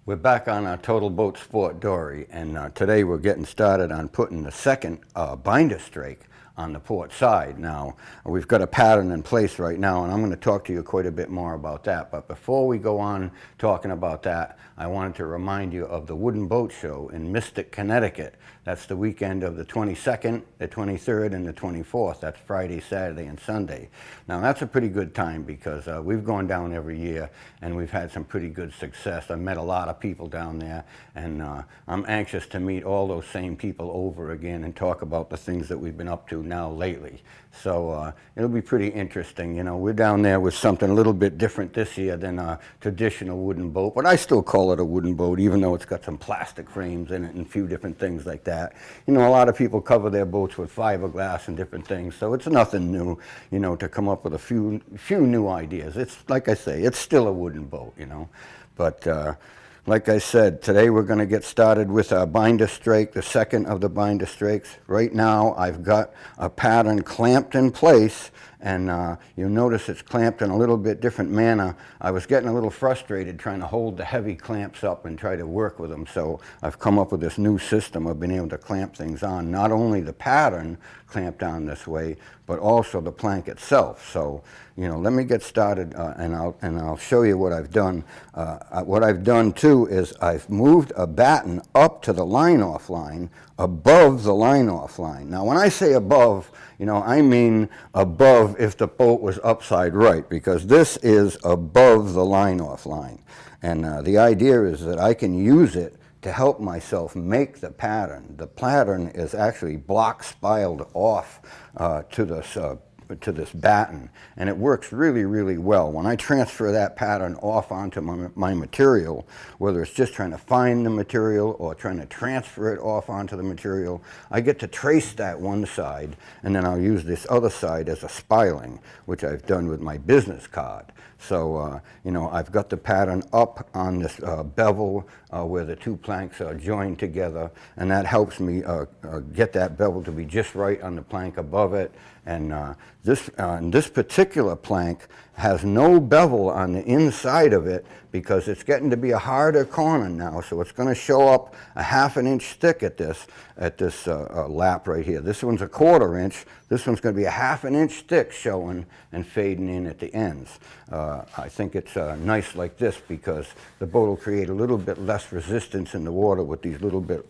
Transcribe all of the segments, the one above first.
We're back on our TotalBoat Sport Dory, and today we're getting started on putting the second binder strake on the port side. Now, we've got a pattern in place right now, and I'm going to talk to you quite a bit more about that. But before we go on talking about that, I wanted to remind you of the WoodenBoat Show in Mystic, Connecticut. That's the weekend of the 22nd, the 23rd, and the 24th. That's Friday, Saturday, and Sunday. Now, that's a pretty good time because we've gone down every year, and we've had some pretty good success. I've met a lot of people down there, and I'm anxious to meet all those same people over again and talk about the things that we've been up to now lately. So it'll be pretty interesting. You know, we're down there with something a little bit different this year than a traditional wooden boat, but I still call it a wooden boat, even though it's got some plastic frames in it and a few different things like that. You know, a lot of people cover their boats with fiberglass and different things, so it's nothing new, you know, to come up with a few new ideas. It's, like I say, it's still a wooden boat, you know, but like I said, today we're going to get started with our binder strake, the second of the binder strakes. Right now I've got a pattern clamped in place, and you'll notice it's clamped in a little bit different manner. I was getting a little frustrated trying to hold the heavy clamps up and try to work with them, so I've come up with this new system of being able to clamp things on. Not only the pattern clamped on this way, but also the plank itself. So, you know, let me get started and I'll show you what I've done. What I've done too is I've moved a batten up to the line-off line above the line-off line. Now, when I say above, you know, I mean above if the boat was upside right, because this is above the line-off line. And the idea is that I can use it to help myself make the pattern. The pattern is actually block spiraled off to this batten, and it works really well. When I transfer that pattern off onto my material, whether it's just trying to find the material or trying to transfer it off onto the material, I get to trace that one side, and then I'll use this other side as a spiling, which I've done with my business card. So, you know, I've got the pattern up on this bevel where the two planks are joined together, and that helps me get that bevel to be just right on the plank above it. And this particular plank has no bevel on the inside of it because it's getting to be a harder corner now, so it's going to show up a 1/2 inch thick at this lap right here. This one's a 1/4 inch. This one's going to be a 1/2 inch thick showing and fading in at the ends. I think it's nice like this because the boat will create a little bit less resistance in the water with these little bit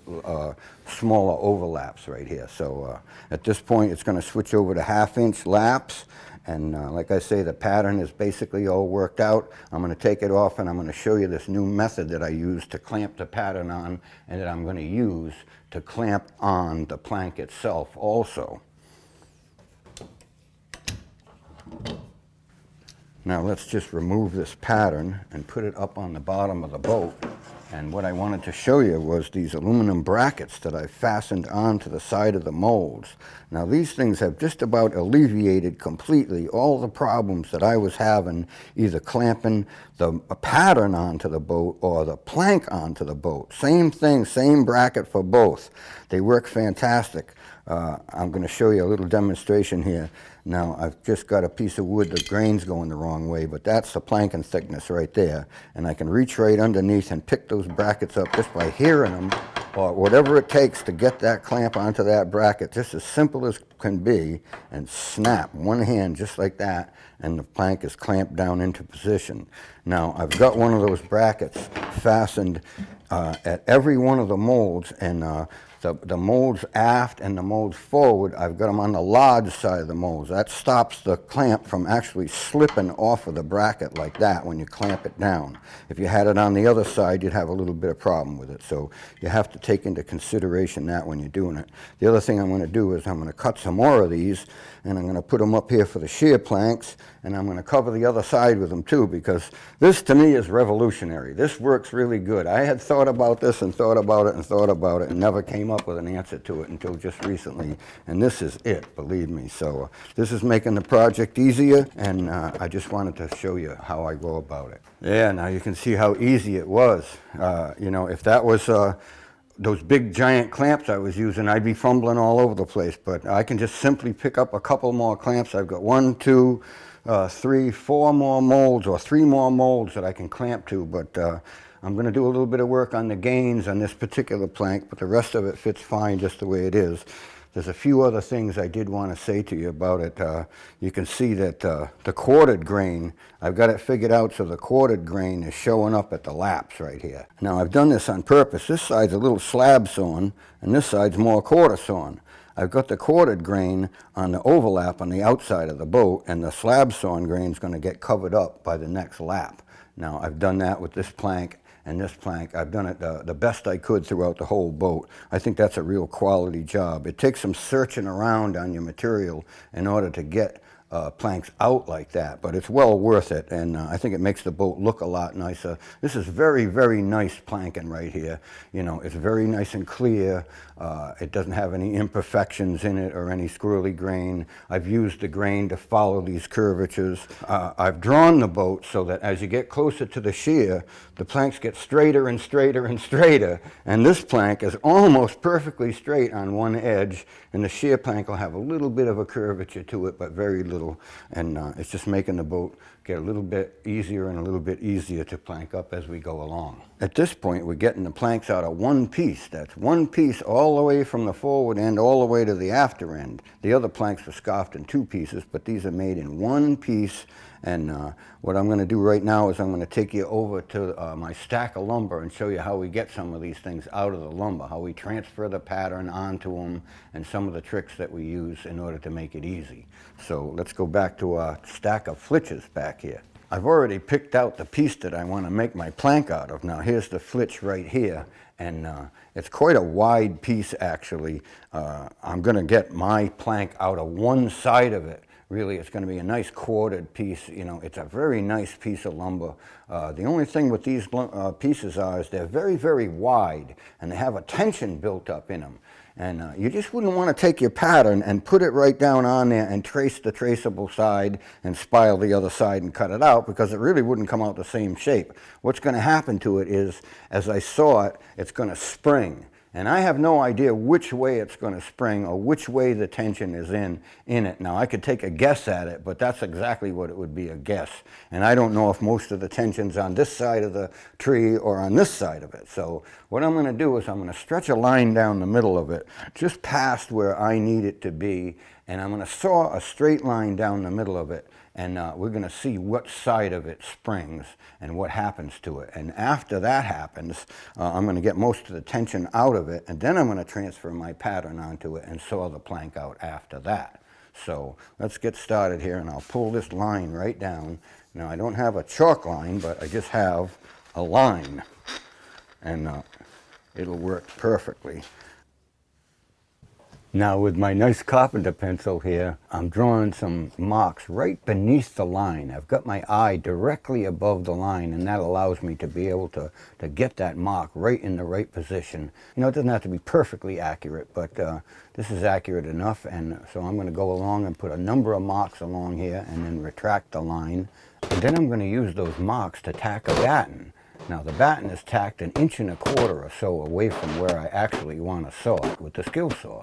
smaller overlaps right here. So at this point it's going to switch over to 1/2 inch laps. And like I say, the pattern is basically all worked out. I'm going to take it off and I'm going to show you this new method that I use to clamp the pattern on, and that I'm going to use to clamp on the plank itself also. Now let's just remove this pattern and put it up on the bottom of the boat. And what I wanted to show you was these aluminum brackets that I fastened onto the side of the molds. Now these things have just about alleviated completely all the problems that I was having either clamping the pattern onto the boat or the plank onto the boat. Same thing, same bracket for both. They work fantastic. I'm going to show you a little demonstration here. Now, I've just got a piece of wood, the grain's going the wrong way, but that's the planking thickness right there. And I can reach right underneath and pick those brackets up just by hearing them, or whatever it takes to get that clamp onto that bracket, just as simple as can be, and snap, one hand just like that, and the plank is clamped down into position. Now, I've got one of those brackets fastened at every one of the molds, and the molds aft and the molds forward, I've got them on the large side of the molds. That stops the clamp from actually slipping off of the bracket like that when you clamp it down. If you had it on the other side, you'd have a little bit of problem with it. So you have to take into consideration that when you're doing it. The other thing I'm going to do is I'm going to cut some more of these, and I'm going to put them up here for the shear planks, and I'm going to cover the other side with them too, because this to me is revolutionary. This works really good. I had thought about this and thought about it and thought about it and never came up with an answer to it until just recently, and this is it, believe me. So this is making the project easier, and I just wanted to show you how I go about it. Yeah, now you can see how easy it was. You know, if that was those big giant clamps I was using, I'd be fumbling all over the place, but I can just simply pick up a couple more clamps. I've got 1, 2, 3, 4 more molds, or 3 more molds that I can clamp to, but I'm going to do a little bit of work on the gains on this particular plank, but the rest of it fits fine just the way it is. There's a few other things I did want to say to you about it. You can see that the corded grain, I've got it figured out so the corded grain is showing up at the laps right here. Now I've done this on purpose. This side's a little slab sawn and this side's more quarter sawn. I've got the corded grain on the overlap on the outside of the boat, and the slab sawn grain is going to get covered up by the next lap. Now I've done that with this plank and this plank. I've done it the best I could throughout the whole boat. I think that's a real quality job. It takes some searching around on your material in order to get planks out like that, but it's well worth it, and I think it makes the boat look a lot nicer. This is very, very nice planking right here. You know, it's very nice and clear. It doesn't have any imperfections in it or any squirrely grain. I've used the grain to follow these curvatures. I've drawn the boat so that as you get closer to the shear, the planks get straighter and straighter and straighter, and this plank is almost perfectly straight on one edge, and the shear plank will have a little bit of a curvature to it, but very little, and it's just making the boat get a little bit easier and a little bit easier to plank up as we go along. At this point, we're getting the planks out of one piece. That's one piece all the way from the forward end all the way to the after end. The other planks were scoffed in two pieces, but these are made in one piece. And what I'm going to do right now is I'm going to take you over to my stack of lumber and show you how we get some of these things out of the lumber, how we transfer the pattern onto them, and some of the tricks that we use in order to make it easy. So let's go back to our stack of flitches back here. I've already picked out the piece that I want to make my plank out of. Now here's the flitch right here, and it's quite a wide piece actually. I'm going to get my plank out of one side of it. Really, it's going to be a nice corded piece. You know, it's a very nice piece of lumber. The only thing with these pieces is they're very, very wide, and they have a tension built up in them. And you just wouldn't want to take your pattern and put it right down on there and trace the traceable side and spile the other side and cut it out, because it really wouldn't come out the same shape. What's going to happen to it is, as I saw it, it's going to spring. And I have no idea which way it's going to spring or which way the tension is in it. Now, I could take a guess at it, but that's exactly what it would be, a guess. And I don't know if most of the tension's on this side of the tree or on this side of it. So what I'm going to do is I'm going to stretch a line down the middle of it, just past where I need it to be, and I'm going to saw a straight line down the middle of it. And we're going to see what side of it springs and what happens to it. And after that happens, I'm going to get most of the tension out of it, and then I'm going to transfer my pattern onto it and saw the plank out after that. So let's get started here, and I'll pull this line right down. Now I don't have a chalk line, but I just have a line, and it'll work perfectly. Now with my nice carpenter pencil here, I'm drawing some marks right beneath the line. I've got my eye directly above the line, and that allows me to be able to get that mark right in the right position. You know, it doesn't have to be perfectly accurate, but this is accurate enough, and so I'm going to go along and put a number of marks along here and then retract the line. And then I'm going to use those marks to tack a batten. Now the batten is tacked 1.25 inches or so away from where I actually want to saw it with the skill saw.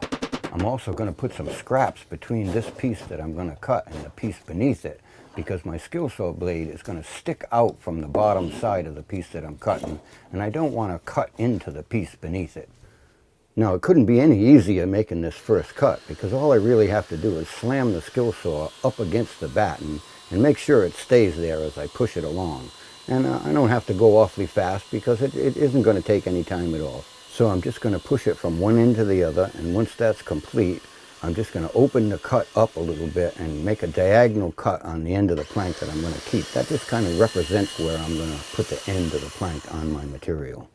I'm also going to put some scraps between this piece that I'm going to cut and the piece beneath it, because my skill saw blade is going to stick out from the bottom side of the piece that I'm cutting, and I don't want to cut into the piece beneath it. Now, it couldn't be any easier making this first cut, because all I really have to do is slam the skill saw up against the batten and make sure it stays there as I push it along. And I don't have to go awfully fast, because it isn't going to take any time at all. So I'm just going to push it from one end to the other, and once that's complete, I'm just going to open the cut up a little bit and make a diagonal cut on the end of the plank that I'm going to keep. That just kind of represents where I'm going to put the end of the plank on my material.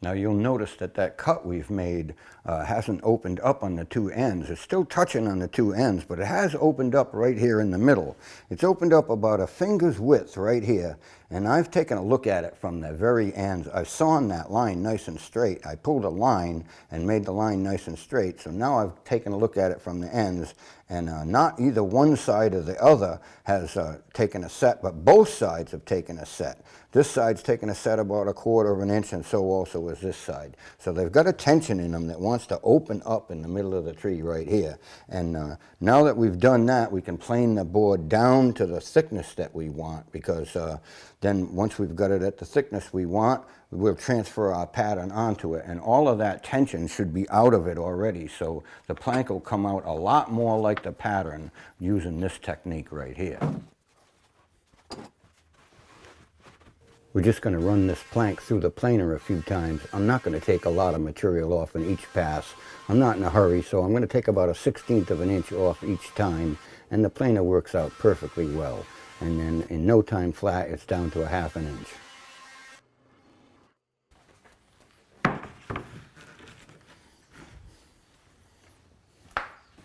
Now you'll notice that that cut we've made hasn't opened up on the two ends. It's still touching on the two ends, but it has opened up right here in the middle. It's opened up about a finger's width right here, and I've taken a look at it from the very ends. I've sawn that line nice and straight. I pulled a line and made the line nice and straight, so now I've taken a look at it from the ends, and not either one side or the other has taken a set, but both sides have taken a set. This side's taken a set about 1/4 inch, and so also is this side. So they've got a tension in them that wants to open up in the middle of the tree right here. And now that we've done that, we can plane the board down to the thickness that we want, because Then once we've got it at the thickness we want, we'll transfer our pattern onto it, and all of that tension should be out of it already, so the plank will come out a lot more like the pattern using this technique right here. We're just going to run this plank through the planer a few times. I'm not going to take a lot of material off in each pass. I'm not in a hurry, so I'm going to take about a 1/16 of an inch off each time, and the planer works out perfectly well. And then in no time flat, it's down to a 1/2 inch.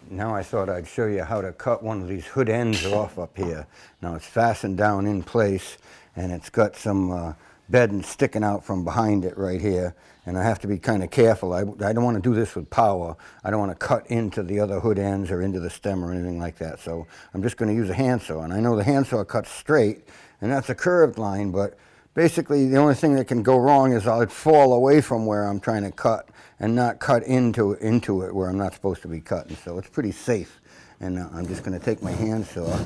Now I thought I'd show you how to cut one of these hood ends off up here. Now it's fastened down in place, and it's got some bedding sticking out from behind it right here, and I have to be kind of careful. I don't want to do this with power. I don't want to cut into the other hood ends or into the stem or anything like that, so I'm just going to use a handsaw. And I know the handsaw cuts straight, and that's a curved line, but basically the only thing that can go wrong is I'll fall away from where I'm trying to cut and not cut into it where I'm not supposed to be cutting, so it's pretty safe. And I'm just going to take my handsaw.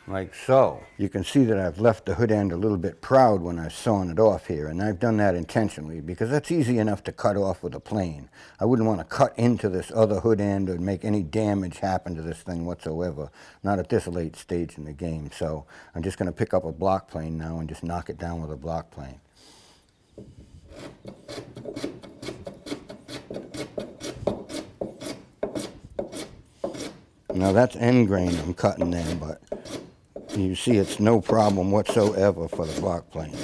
Like so. You can see that I've left the hood end a little bit proud when I've sawn it off here, and I've done that intentionally because that's easy enough to cut off with a plane. I wouldn't want to cut into this other hood end or make any damage happen to this thing whatsoever, not at this late stage in the game. So I'm just going to pick up a block plane now and just knock it down with a block plane. Now that's end grain I'm cutting there, but you see it's no problem whatsoever for the block plane.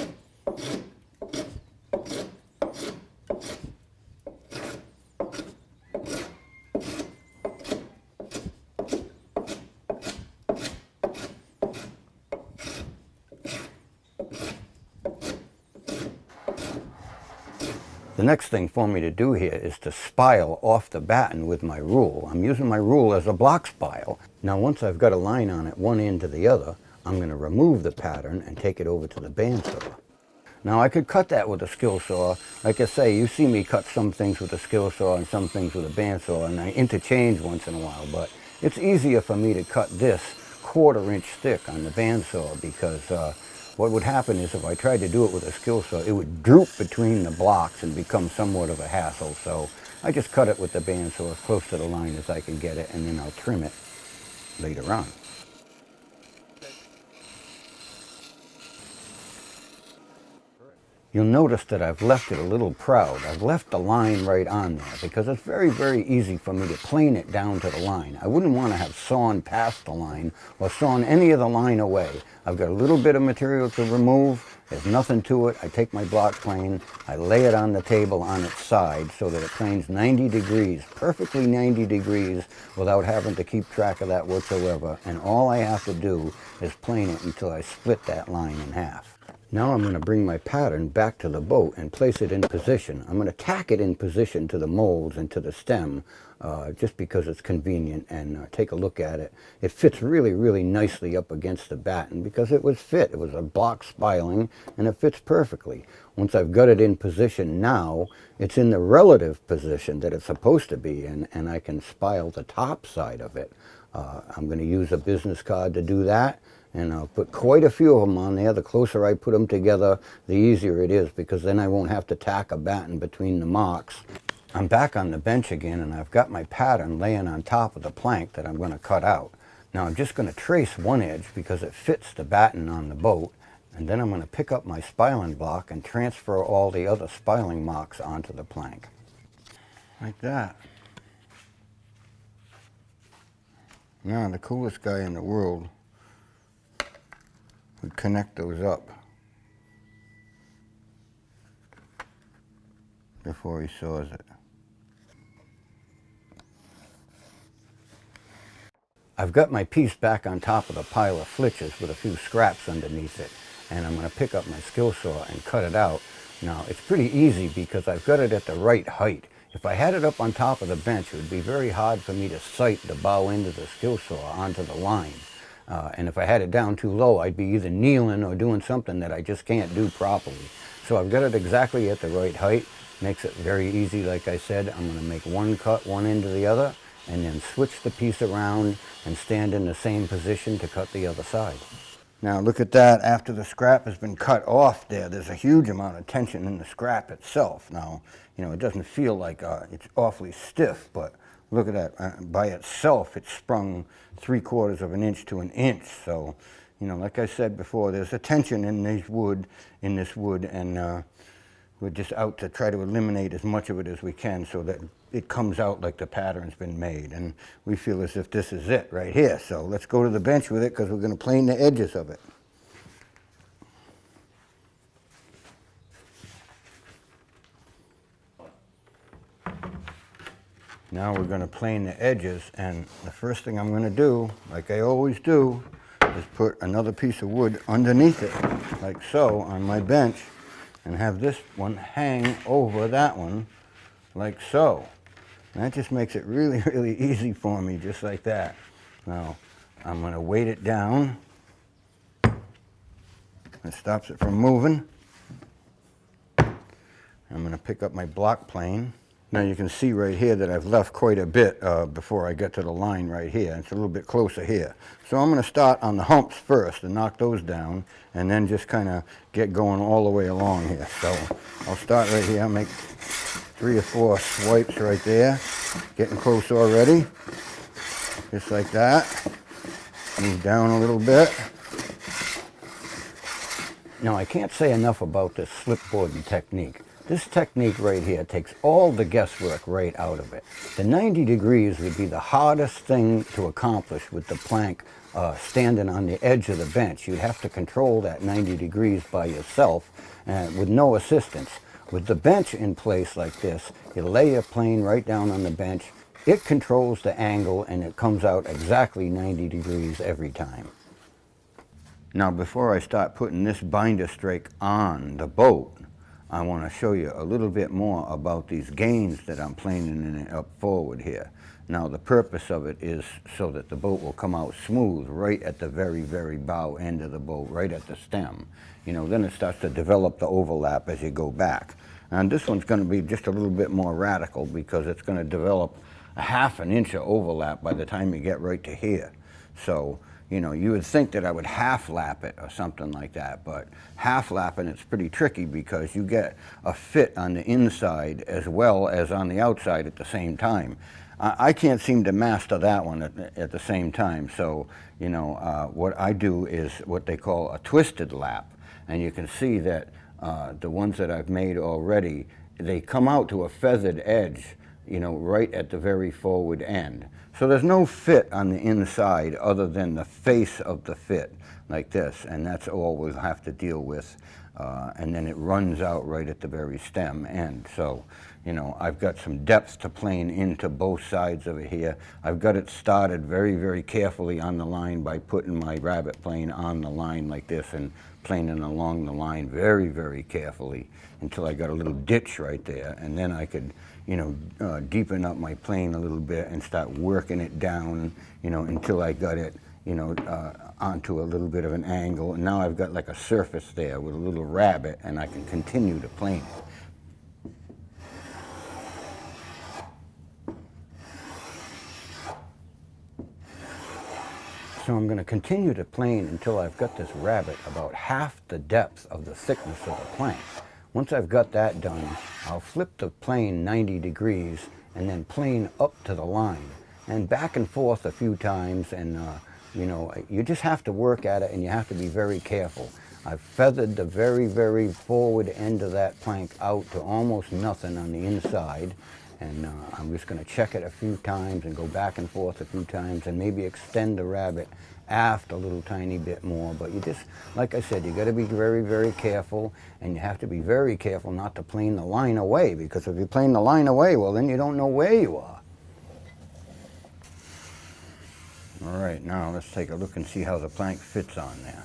The next thing for me to do here is to spile off the batten with my rule. I'm using my rule as a block spile. Now once I've got a line on it one end to the other, I'm going to remove the pattern and take it over to the bandsaw. Now I could cut that with a skill saw. Like I say, you see me cut some things with a skill saw and some things with a bandsaw, and I interchange once in a while, but it's easier for me to cut this 1/4 inch thick on the bandsaw because what would happen is if I tried to do it with a skill saw, it would droop between the blocks and become somewhat of a hassle. So I just cut it with the bandsaw as close to the line as I can get it, and then I'll trim it later on. You'll notice that I've left it a little proud. I've left the line right on there because it's very, very easy for me to plane it down to the line. I wouldn't want to have sawn past the line or sawn any of the line away. I've got a little bit of material to remove. There's nothing to it. I take my block plane, I lay it on the table on its side so that it planes 90 degrees, perfectly 90 degrees, without having to keep track of that whatsoever. And all I have to do is plane it until I split that line in half. Now I'm going to bring my pattern back to the boat and place it in position. I'm going to tack it in position to the molds and to the stem just because it's convenient, and take a look at it. It fits really, really nicely up against the batten because it was fit. It was a block spiling and it fits perfectly. Once I've got it in position now, it's in the relative position that it's supposed to be in, and I can spile the top side of it. I'm going to use a business card to do that. And I'll put quite a few of them on there. The closer I put them together, the easier it is, because then I won't have to tack a batten between the marks. I'm back on the bench again, and I've got my pattern laying on top of the plank that I'm going to cut out. Now I'm just going to trace one edge because it fits the batten on the boat, and then I'm going to pick up my spiling block and transfer all the other spiling marks onto the plank. Like that. Now the coolest guy in the world would connect those up before he saws it. I've got my piece back on top of the pile of flitches with a few scraps underneath it, and I'm going to pick up my skill saw and cut it out. Now, it's pretty easy because I've got it at the right height. If I had it up on top of the bench, it would be very hard for me to sight the bow end of the skill saw onto the line. And if I had it down too low, I'd be either kneeling or doing something that I just can't do properly. So I've got it exactly at the right height. Makes it very easy, like I said. I'm going to make one cut one end to the other, and then switch the piece around and stand in the same position to cut the other side. Now look at that, after the scrap has been cut off there's a huge amount of tension in the scrap itself. Now, you know, it doesn't feel like it's awfully stiff, but look at that, by itself it's sprung 3/4 of an inch to an inch. So, you know, like I said before, there's a tension in this wood, and we're just out to try to eliminate as much of it as we can so that it comes out like the pattern's been made. And we feel as if this is it right here. So let's go to the bench with it because we're going to plane the edges of it. Now we're going to plane the edges, and the first thing I'm going to do, like I always do, is put another piece of wood underneath it, like so, on my bench, and have this one hang over that one, like so. And that just makes it really, really easy for me, just like that. Now, I'm going to weight it down. It stops it from moving. I'm going to pick up my block plane. Now you can see right here that I've left quite a bit before I get to the line right here. It's a little bit closer here. So I'm going to start on the humps first and knock those down, and then just kind of get going all the way along here. So I'll start right here. I'll make 3 or 4 swipes right there. Getting close already. Just like that. Move down a little bit. Now I can't say enough about this slipboarding technique. This technique right here takes all the guesswork right out of it. The 90 degrees would be the hardest thing to accomplish with the plank standing on the edge of the bench. You'd have to control that 90 degrees by yourself with no assistance. With the bench in place like this, you lay your plane right down on the bench. It controls the angle, and it comes out exactly 90 degrees every time. Now before I start putting this binder strake on the boat, I want to show you a little bit more about these gains that I'm planing up forward here. Now the purpose of it is so that the boat will come out smooth right at the very, very bow end of the boat, right at the stem. You know, then it starts to develop the overlap as you go back. And this one's going to be just a little bit more radical because it's going to develop a 1/2 inch of overlap by the time you get right to here. So, you know, you would think that I would half lap it or something like that, but half lapping it's pretty tricky because you get a fit on the inside as well as on the outside at the same time. I can't seem to master that one at the same time. So, you know, what I do is what they call a twisted lap. And you can see that the ones that I've made already, they come out to a feathered edge, you know, right at the very forward end. So there's no fit on the inside other than the face of the fit, like this, and that's all we'll have to deal with. And then it runs out right at the very stem end. So, you know, I've got some depth to plane into both sides of it here. I've got it started very, very carefully on the line by putting my rabbit plane on the line like this and planing along the line very, very carefully until I got a little ditch right there. And then I could, you know, deepen up my plane a little bit and start working it down, you know, until I got it, you know, onto a little bit of an angle. And now I've got like a surface there with a little rabbit, and I can continue to plane it. So I'm going to continue to plane until I've got this rabbit about half the depth of the thickness of the plank. Once I've got that done, I'll flip the plane 90 degrees and then plane up to the line and back and forth a few times. And you know, you just have to work at it, and you have to be very careful. I've feathered the very, very forward end of that plank out to almost nothing on the inside. And I'm just going to check it a few times and go back and forth a few times and maybe extend the rabbit aft a little tiny bit more. But you just, like I said, you got to be very, very careful, and you have to be very careful not to plane the line away, because if you plane the line away, well, then you don't know where you are. All right, now let's take a look and see how the plank fits on there.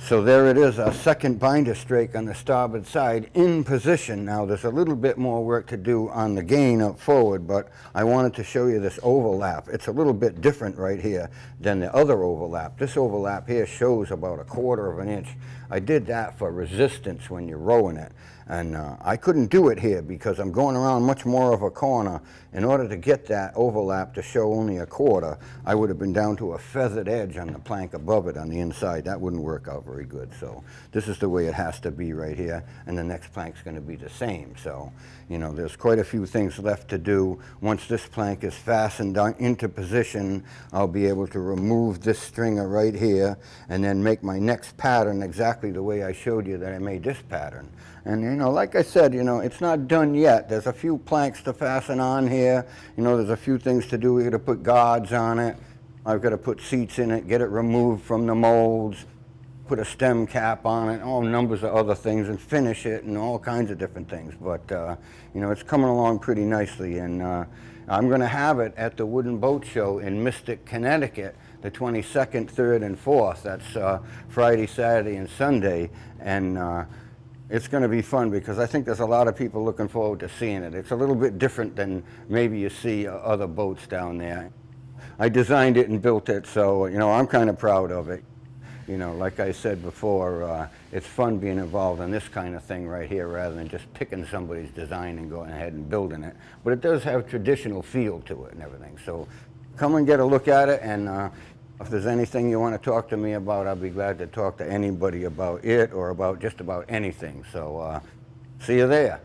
So there it is, a second binder strake on the starboard side in position. Now there's a little bit more work to do on the gain up forward, but I wanted to show you this overlap. It's a little bit different right here than the other overlap. This overlap here shows about 1/4 of an inch. I did that for resistance when you're rowing it. And I couldn't do it here because I'm going around much more of a corner. In order to get that overlap to show only 1/4, I would have been down to a feathered edge on the plank above it on the inside. That wouldn't work out very good. So this is the way it has to be right here, and the next plank's going to be the same. So, you know, there's quite a few things left to do. Once this plank is fastened into position, I'll be able to remove this stringer right here and then make my next pattern exactly the way I showed you that I made this pattern. And, you know, like I said, you know, it's not done yet. There's a few planks to fasten on here. You know, there's a few things to do. We got to put guards on it. I've got to put seats in it, get it removed from the molds, put a stem cap on it, all numbers of other things, and finish it, and all kinds of different things. But, you know, it's coming along pretty nicely. And I'm going to have it at the WoodenBoat Show in Mystic, Connecticut, the 22nd, 3rd, and 4th. That's Friday, Saturday, and Sunday. And it's going to be fun because I think there's a lot of people looking forward to seeing it. It's a little bit different than maybe you see other boats down there. I designed it and built it, so, you know, I'm kind of proud of it. You know, like I said before, it's fun being involved in this kind of thing right here rather than just picking somebody's design and going ahead and building it. But it does have traditional feel to it and everything. So come and get a look at it, and if there's anything you want to talk to me about, I'll be glad to talk to anybody about it or about just about anything. So see you there.